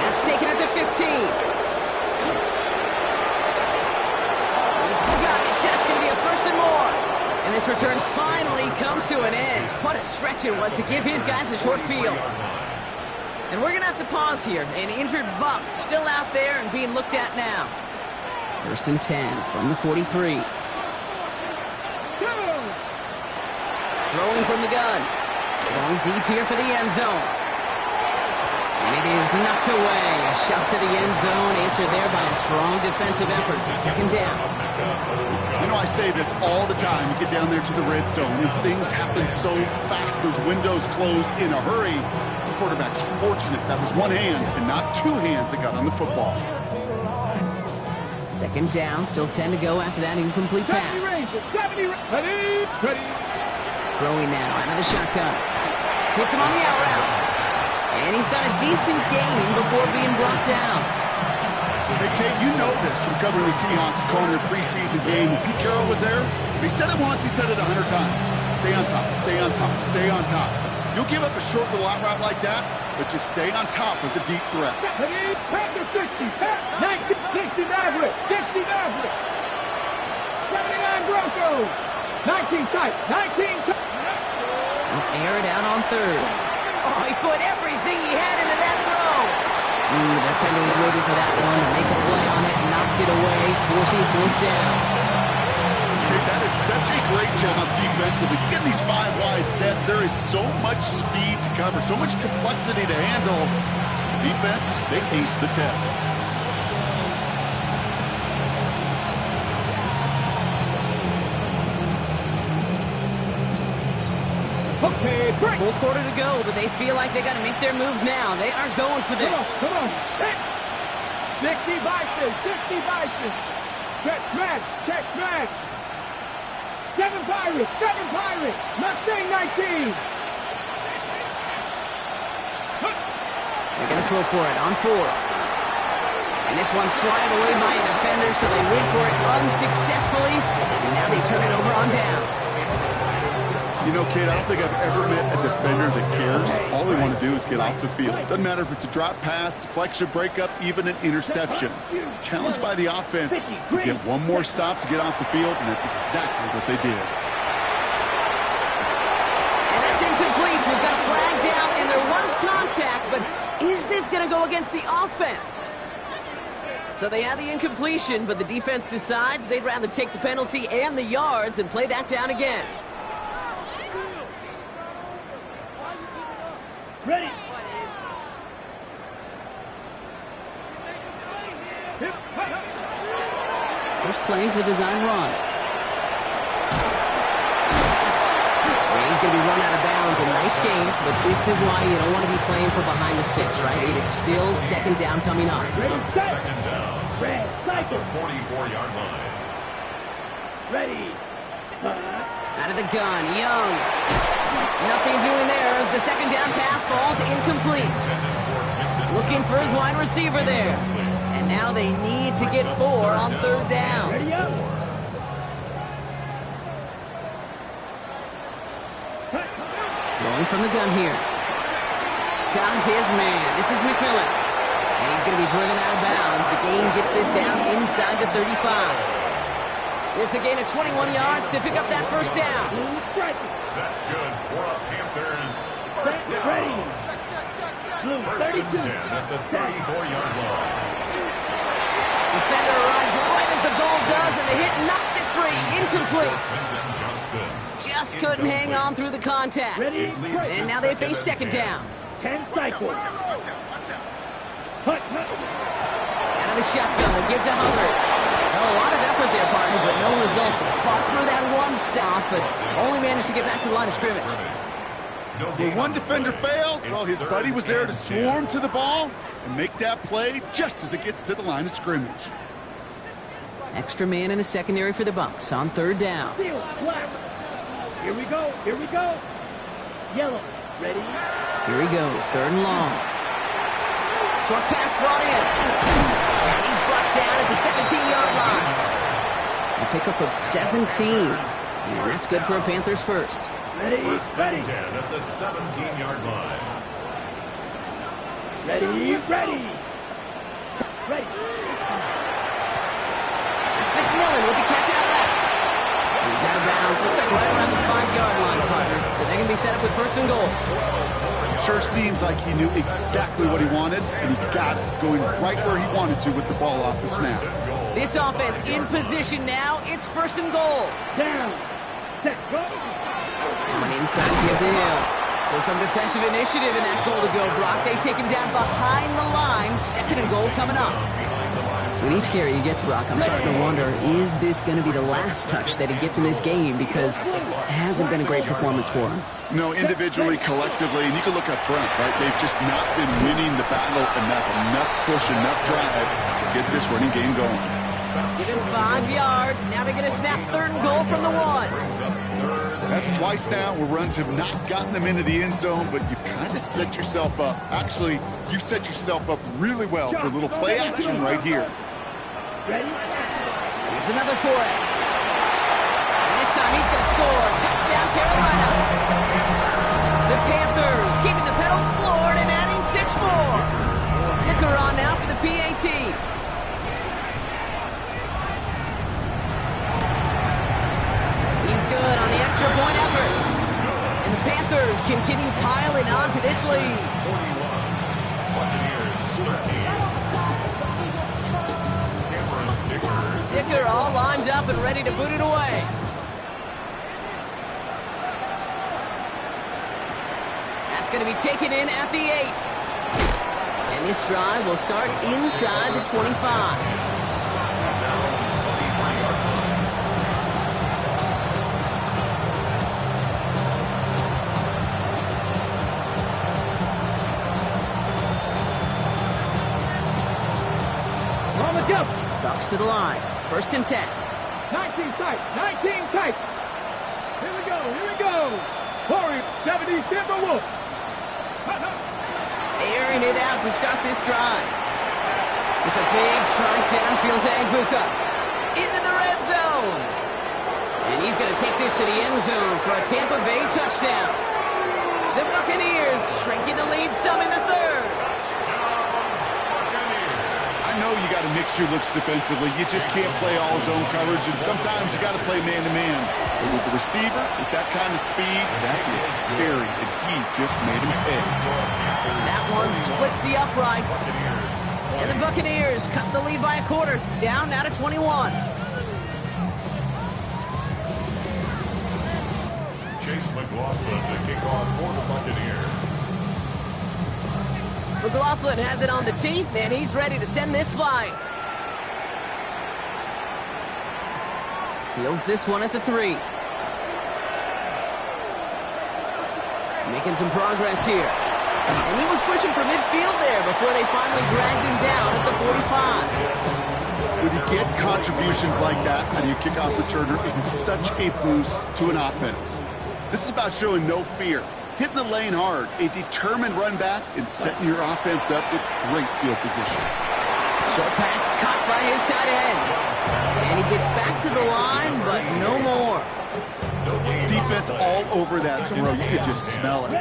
That's taken at the 15. He's got it. That's going to be a 1st and more. And this return finally comes to an end. What a stretch it was to give his guys a short field. And we're going to have to pause here. An injured Buck still out there and being looked at now. 1st and 10 from the 43. Throwing from the gun. Going deep here for the end zone. And it is knocked away. A shot to the end zone, answered there by a strong defensive effort. 2nd down. You know, I say this all the time. You get down there to the red zone, and things happen so fast. Those windows close in a hurry. The quarterback's fortunate that was one hand and not 2 hands that got on the football. 2nd down, still 10 to go after that incomplete pass. 70, ready. Throwing now out of the shotgun. Hits him on the out route. And he's got a decent gain before being brought down. So, hey, Kate, you know this from covering the Seahawks, calling their preseason game. When Pete Carroll was there, if he said it once, he said it 100 times. Stay on top, stay on top, stay on top. You'll give up a short little out route like that, but just stay on top of the deep threat. Ready, pass the 60, 60 Maverick, 60 Maverick. 79 Broncos. 19 tight, 19 tight. Air it out on 3rd. Oh, he put everything he had into that throw. The defender was waiting for that one to make a play on it, knocked it away, forcing 4th down. Okay, that is such a great job defensively. You get these 5 wide sets, there is so much speed to cover, so much complexity to handle. Defense, they ace the test. Okay, break. Full quarter to go, but they feel like they got to make their move now. They are going for this. Come on. 60 Bison, 60 Bison. Check smash. 7 Pirates. Mustang 19. They're going to throw for it on 4th. And this one's swatted away by a defender, so they wait for it unsuccessfully. And now they turn it over on downs. You know, Kate, I don't think I've ever met a defender that cares. All they want to do is get off the field. Doesn't matter if it's a drop pass, deflection, breakup, even an interception. Challenged by the offense to get one more stop to get off the field, and that's exactly what they did. And that's incomplete. We've got a flag down, and there was contact, but is this going to go against the offense? So they have the incompletion, but the defense decides they'd rather take the penalty and the yards and play that down again. Ready. First play's a design run. And he's going to be run out of bounds. A nice game, but this is why you don't want to be playing for behind the sticks, right? It is still second down coming up. Ready, set. Second down. Red, cycle. 44-yard line. Ready. Out of the gun, Young. Nothing doing there as the second down pass falls incomplete. Looking for his wide receiver there. And now they need to get 4 on third down. Ready up. Going from the gun here. Got his man. This is McMillan. And he's going to be driven out of bounds. The gain gets this down inside the 35. It's a gain of 21 yards to pick up that first down. That's good for a Panthers first down. Ready. Blue, First and 32. 10 at the 34-yard line. Defender arrives right as the goal does, and the hit knocks it free. Incomplete. Quentin Johnston. Just couldn't hang on through the contact. Ready. And now they face second down. 10 cycles. Hut, hut. Out of the shotgun, they give to Hubbard. Well, a lot of effort there, partner, but no results. Fought through that one stop, but only managed to get back to the line of scrimmage. When one defender failed, well, his buddy was there to swarm to the ball and make that play just as it gets to the line of scrimmage. Extra man in the secondary for the Bucs on third down. Field, black. Here we go. Here we go. Yellow. Ready. Here he goes, third and long. Short pass brought in. And he's brought down at the 17-yard line. A pickup of 17. And that's good for a Panthers first. Ready. First Ready. and 10 at the 17-yard line. Ready. Ready. Ready. That's McMillan with the catch out left. He's out of bounds. Looks like right around the 5-yard line, partner. So they're going to be set up with first and goal. Sure seems like he knew exactly what he wanted, and he got it, going right where he wanted to with the ball off the snap. This offense in position now. It's first and goal. Down. Set. Go. Coming inside, give to Hill. So some defensive initiative in that goal to go block. They take him down behind the line. Second and goal coming up. With each carry he gets, Brock, I'm starting to wonder, is this going to be the last touch that he gets in this game? Because it hasn't been a great performance for him. No, individually, collectively, and you can look up front, right? They've just not been winning the battle enough push, enough drive to get this running game going. Given 5 yards. Now they're going to snap third and goal from the 1. That's twice now where runs have not gotten them into the end zone, but you've kind of set yourself up. Actually, you set yourself up really well for a little play action right here. Ready. Here's another for it. And this time he's going to score. Touchdown, Carolina. The Panthers keeping the pedal floored and adding 6 more. Dicker on now for the PAT. He's good on the extra point effort. And the Panthers continue piling onto this lead. 41. Buccaneers 13. Dicker all lined up and ready to boot it away. That's going to be taken in at the 8. And this drive will start inside the 25. On the jump. Bucs to the line. First and 10. 19 tight. 19 tight. Here we go. Here we go. Corey, 70 Timberwolves. Airing it out to start this drive. It's a big strike downfield to Egbuka. Into the red zone. And he's going to take this to the end zone for a Tampa Bay touchdown. The Buccaneers shrinking the lead some in the third. I know you got to mix your looks defensively. You just can't play all zone coverage, and sometimes you got to play man-to-man. But with the receiver, with that kind of speed, that is scary, and he just made him pay. That one splits the uprights. And the Buccaneers cut the lead by a quarter, down now to 21. Chase McLaughlin to kick off for the Buccaneers. McLaughlin has it on the tee, and he's ready to send this flying. Fields this one at the 3. Making some progress here. And he was pushing for midfield there before they finally dragged him down at the 45. When you get contributions like that out of your kickoff returner, it is such a boost to an offense. This is about showing no fear, hitting the lane hard, a determined run back, and setting your offense up with great field position. Short pass caught by his tight end. And he gets back to the line, but no more. Defense all over that throw. You could just smell it.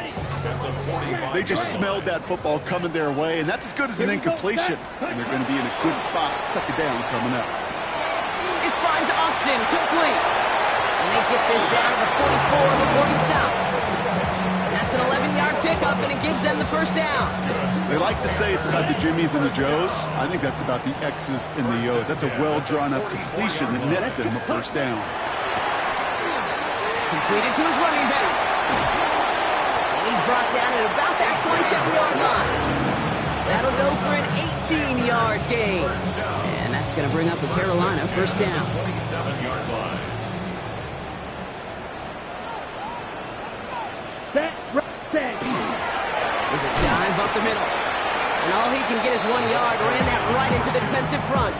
They just smelled that football coming their way, and that's as good as an incompletion. And they're going to be in a good spot. Second down coming up. This finds Austin complete. And they get this down to the 44 before he stopped. That's an 11-yard pickup, and it gives them the first down. They like to say it's about the Jimmies and the Joes. I think that's about the X's and the O's. That's a well-drawn-up completion that nets them a first down. Completed to his running back. And he's brought down at about that 27-yard line. That'll go for an 18-yard gain. And that's going to bring up the Carolina first down. 27-yard line. Set. There's a dive up the middle. And all he can get is 1 yard. Ran that right into the defensive front.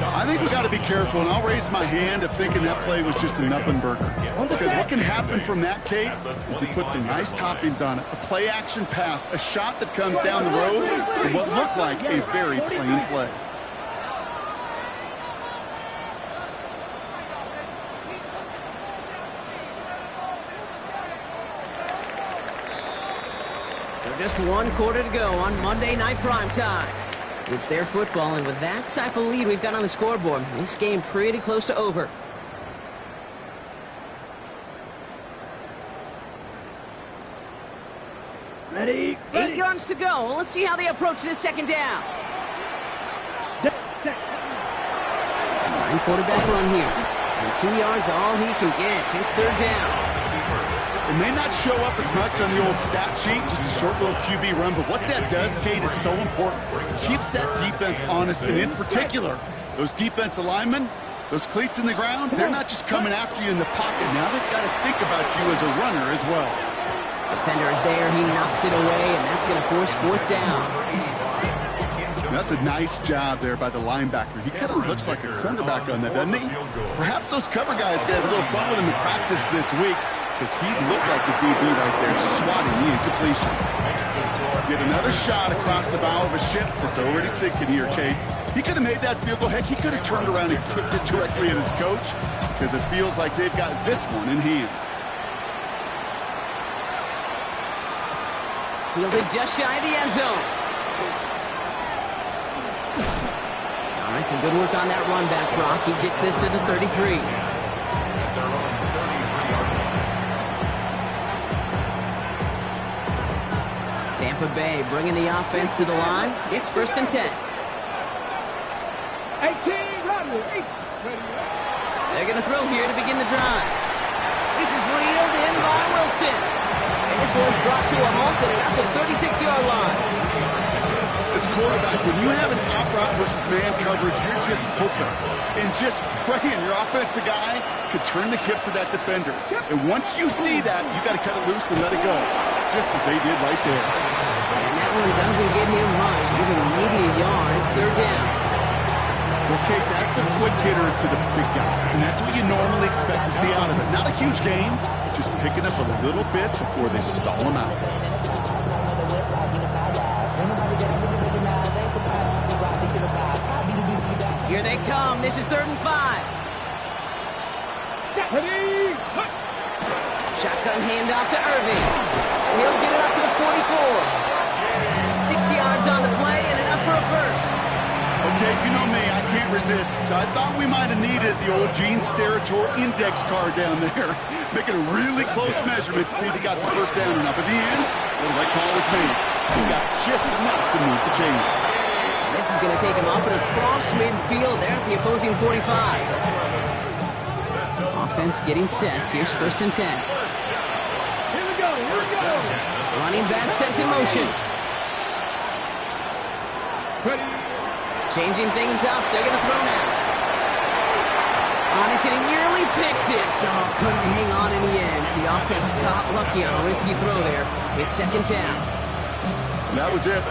I think we got to be careful, and I'll raise my hand of thinking that play was just a nothing burger. Because what can happen from that, Kate, is he put some nice toppings on it. A play-action pass, a shot that comes down the road for what looked like a very plain play. So just 1 quarter to go on Monday Night Primetime. It's their football, and with that type of lead we've got on the scoreboard, this game pretty close to over. Ready? 8 yards to go. Well, let's see how they approach this second down. Sign quarterback run here. And 2 yards all he can get. It's third down. It may not show up as much on the old stat sheet, just a short little QB run, but what that does, Kate, is so important. It keeps that defense honest, and in particular, those defensive linemen, those cleats in the ground, they're not just coming after you in the pocket. Now they've got to think about you as a runner as well. Defender is there. He knocks it away, and that's going to force fourth down. That's a nice job there by the linebacker. He kind of looks like a cornerback on that, doesn't he? Perhaps those cover guys got a little fun with him in practice this week, because he looked like a DB right there, swatting the incompletion. Get another shot across the bow of a ship that's already sinking here, Kate. He could have made that field goal. Heck, he could have turned around and kicked it directly at his coach, because it feels like they've got this one in hand. Fielded just shy of the end zone. All right, some good work on that run back, Brock. He gets this to the 33. Tampa Bay bringing the offense to the line. It's first and 10. 18, run. They're going to throw here to begin the drive. This is reeled in by Wilson. And this one's brought to a halt at about the 36-yard line. As quarterback, when you have an out-route versus man coverage, you're just hoping and just praying your offensive guy could turn the hips of that defender. And once you see that, you got to cut it loose and let it go, just as they did right there. And that one doesn't get him much, give him maybe a yard. It's third down. Well, Kate, that's a quick hitter to the big guy, and that's what you normally expect to see out of it. Not a huge gain, just picking up a little bit before they stall him out. come. This is 3rd and 5. Ready? Shotgun handoff to Irving. He'll get it up to the 44. 6 yards on the play and enough for a first. Okay, you know me, I can't resist. So I thought we might have needed the old Gene Steratore index card down there. Making a really close measurement to see if he got the first down or not. But in the end, the right call was made. He got just enough to move the chains. This is going to take him up and across midfield there at the opposing 45. Offense getting set. Here's 1st and 10. Here we go. Running back sets in motion. Ready? Changing things up. They're going to throw now. On it, and he nearly picked it. So couldn't hang on in the end. The offense got lucky on a risky throw there. It's 2nd down. That was it.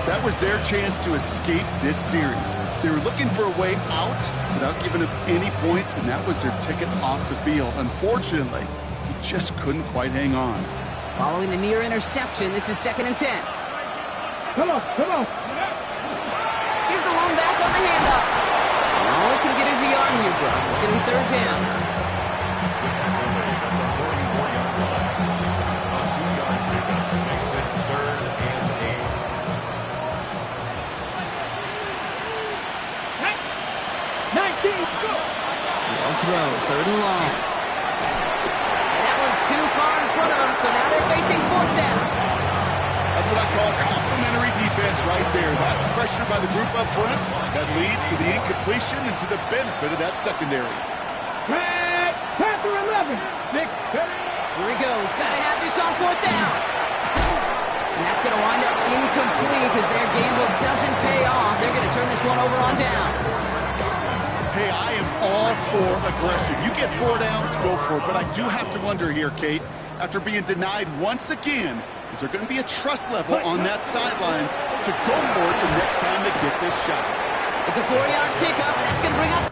That was their chance to escape this series. They were looking for a way out without giving up any points, and that was their ticket off the field. Unfortunately, he just couldn't quite hang on. Following the near interception, this is 2nd and 10. Come on. Here's the lone back on the handoff. All he can get is a yard here, bro. It's going to be 3rd down. Throw, 3rd and long. And that one's too far in front of them, so now they're facing 4th down. That's what I call complimentary defense right there. That pressure by the group up front, that leads to the incompletion and to the benefit of that secondary. Panther 11. Nick, Here he goes. Got to have this on 4th down. And that's going to wind up incomplete as their gamble doesn't pay off. They're going to turn this one over on downs. Hey, I am all for aggression. You get 4 downs, go for it. But I do have to wonder here, Kate, after being denied once again, is there going to be a trust level on that sidelines to go for it the next time they get this shot? It's a 4-yard pickup, and that's going to bring up...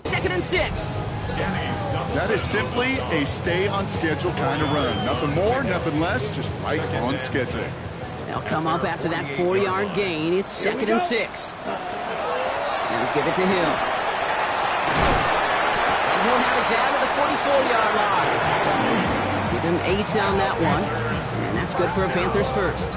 Second and 6. That is simply a stay on schedule kind of run. Nothing more, nothing less, just right on schedule. They'll come up after that 4-yard gain. It's 2nd and 6. And give it to Hill. And he'll have it down to the 44-yard line. Give him 8 on that one. And that's good for a Panthers first.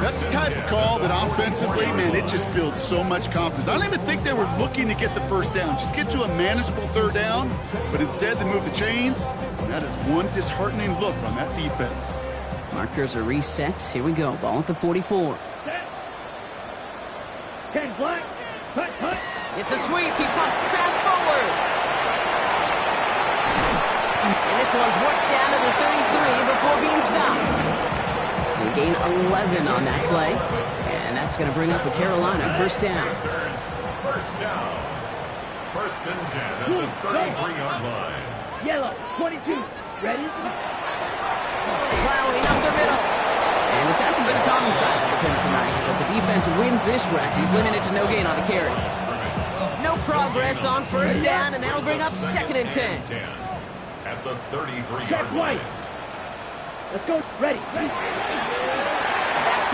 That's the type of call that offensively, man, it just builds so much confidence. I don't even think they were looking to get the first down. Just get to a manageable 3rd down, but instead they move the chains. And that is one disheartening look on that defense. Markers are reset. Here we go. Ball at the 44. Ken Black. Hunt. It's a sweep. He pumps the pass forward. And this one's worked down to the 33 before being stopped. They gain 11 on that play. And that's going to bring up a Carolina 1st down. First down. 1st and 10 at the 33-yard line. Yellow. 22. Ready? Plowing up the middle. And this hasn't been a common sight for him tonight, but the defense wins this wreck. He's limited to no gain on the carry. No progress on 1st down, and that'll bring up 2nd and 10. At the 33-yard Check line. right. Let's go. Ready. Back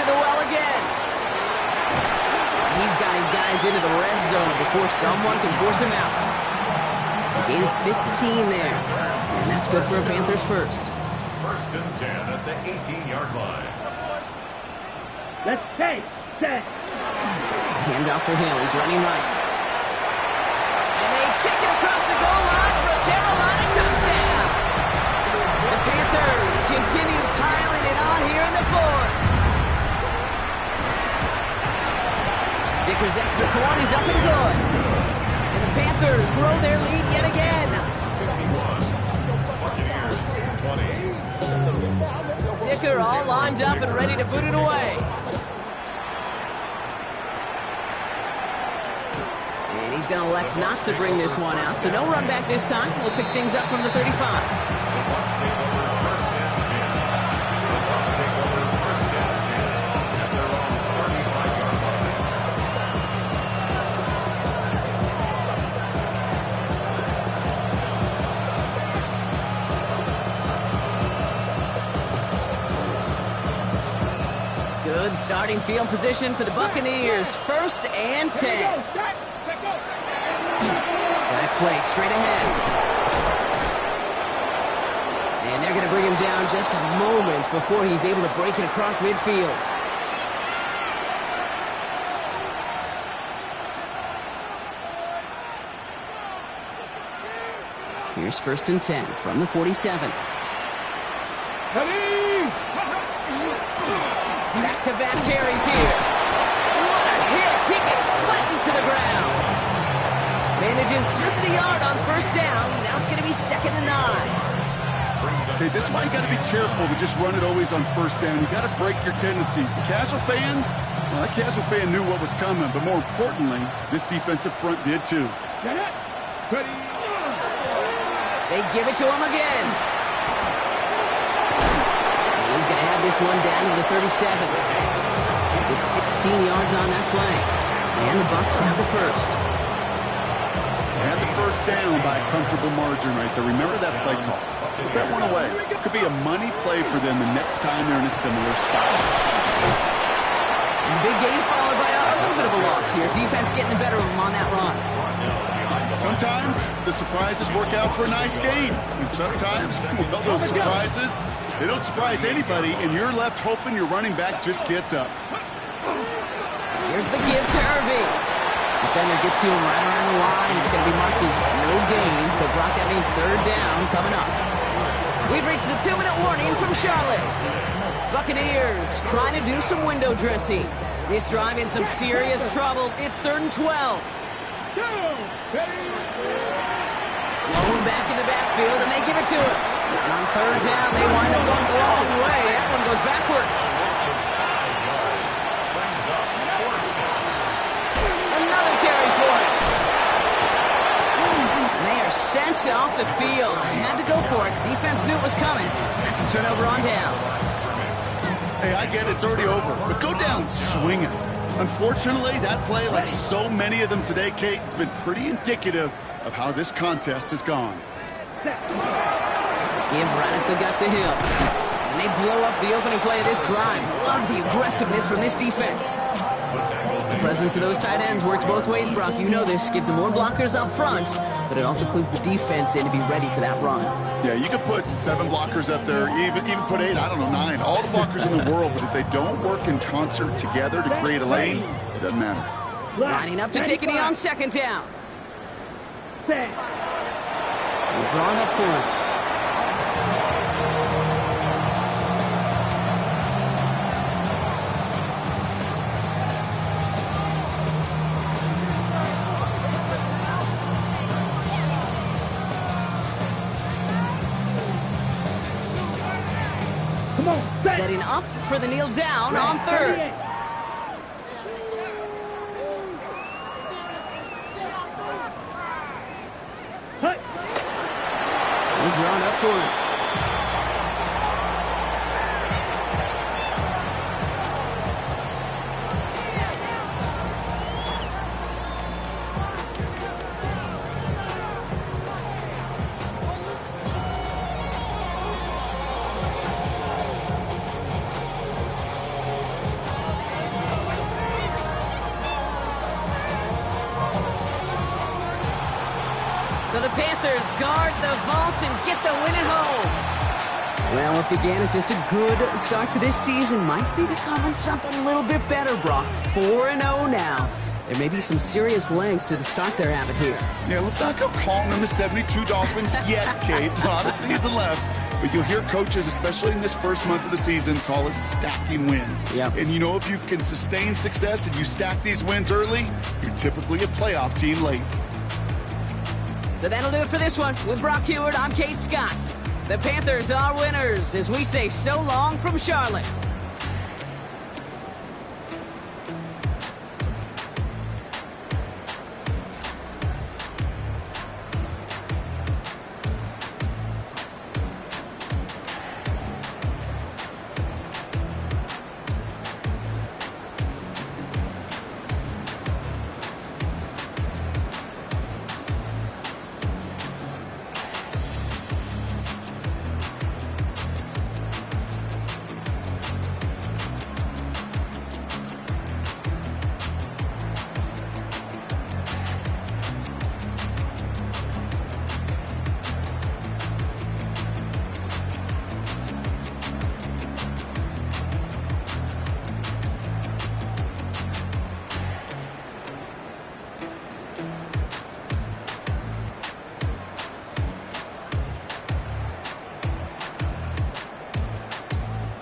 to the well again. He's got his guys into the red zone before someone can force him out. Gain of 15 there. And that's good for a Panthers first. 1st and 10 at the 18-yard line. Let's stay. Set. Handoff for Hill. He's running right. And they take it across the goal line for a Carolina touchdown. The Panthers continue piling it on here in the 4th. Dicker's extra point is up and good. And the Panthers grow their lead yet again. 21, Buccaneers 20. Dicker all lined up and ready to boot it away. And he's going to elect not to bring this one out, so no run back this time. We'll pick things up from the 35. The Bucs take over first and 10. The Bucs take over first and 10 at their own 35-yard line. Good starting field position for the Buccaneers. First and 10. Drive play straight ahead. And they're going to bring him down just a moment before he's able to break it across midfield. Here's first and 10 from the 47. Back-to-back carries here. What a hit! He gets flattened to the ground. Manages just a yard on first down. Now it's going to be 2nd and 9. Okay, this is why you got to be careful to just run it always on first down. You got to break your tendencies. The casual fan, well, that casual fan knew what was coming, but more importantly, this defensive front did too. They give it to him again. He's going to have this one down to the 37. It's 16 yards on that play. And the Bucs have the first. And the first down by a comfortable margin right there. Remember that play call. Put that one away. Could be a money play for them the next time they're in a similar spot. And big gain followed by a little bit of a loss here. Defense getting the better of them on that run. Sometimes the surprises work out for a nice game. And sometimes, well, those surprises, they don't surprise anybody, and you're left hoping your running back just gets up. Here's the give to Irving. Defender gets to him right around the line. It's going to be marked as no gain, so Brock, that means 3rd down coming up. We've reached the 2-minute warning from Charlotte. Buccaneers trying to do some window dressing. This drive in some serious trouble. It's 3rd and 12. Blown back in the backfield, and they give it to him. On 3rd down, they wind up going the wrong way. That one goes backwards. Another carry for it. And they are sent off the field. Had to go for it. Defense knew it was coming. That's a turnover on downs. Hey, I get it. It's already over. But go down swinging. Unfortunately, that play, like so many of them today, Kate, has been pretty indicative of how this contest has gone. Give right at the gut to Hill. And they blow up the opening play of this drive. Love the aggressiveness from this defense. The presence of those tight ends works both ways, Brock. You know this. Gives them more blockers up front, but it also clues the defense in to be ready for that run. Yeah, you could put 7 blockers up there, even put 8, I don't know, 9. All the blockers in the world, but if they don't work in concert together to create a lane, it doesn't matter. Lining up to take a knee on 2nd down. We're drawn up for it. Setting up for the kneel down on 3rd. He's drawn up for it. So the Panthers guard the vault and get the win at home. Well, what began as just a good start to this season might be becoming something a little bit better, Brock. 4-0 now. There may be some serious lengths to the start they're having here. Yeah, let's not go calling them the 72 Dolphins yet, Kate. A lot of season left. But you'll hear coaches, especially in this first month of the season, call it stacking wins. Yep. And you know, if you can sustain success and you stack these wins early, you're typically a playoff team late. So that'll do it for this one. With Brock Huard, I'm Kate Scott. The Panthers are winners as we say so long from Charlotte.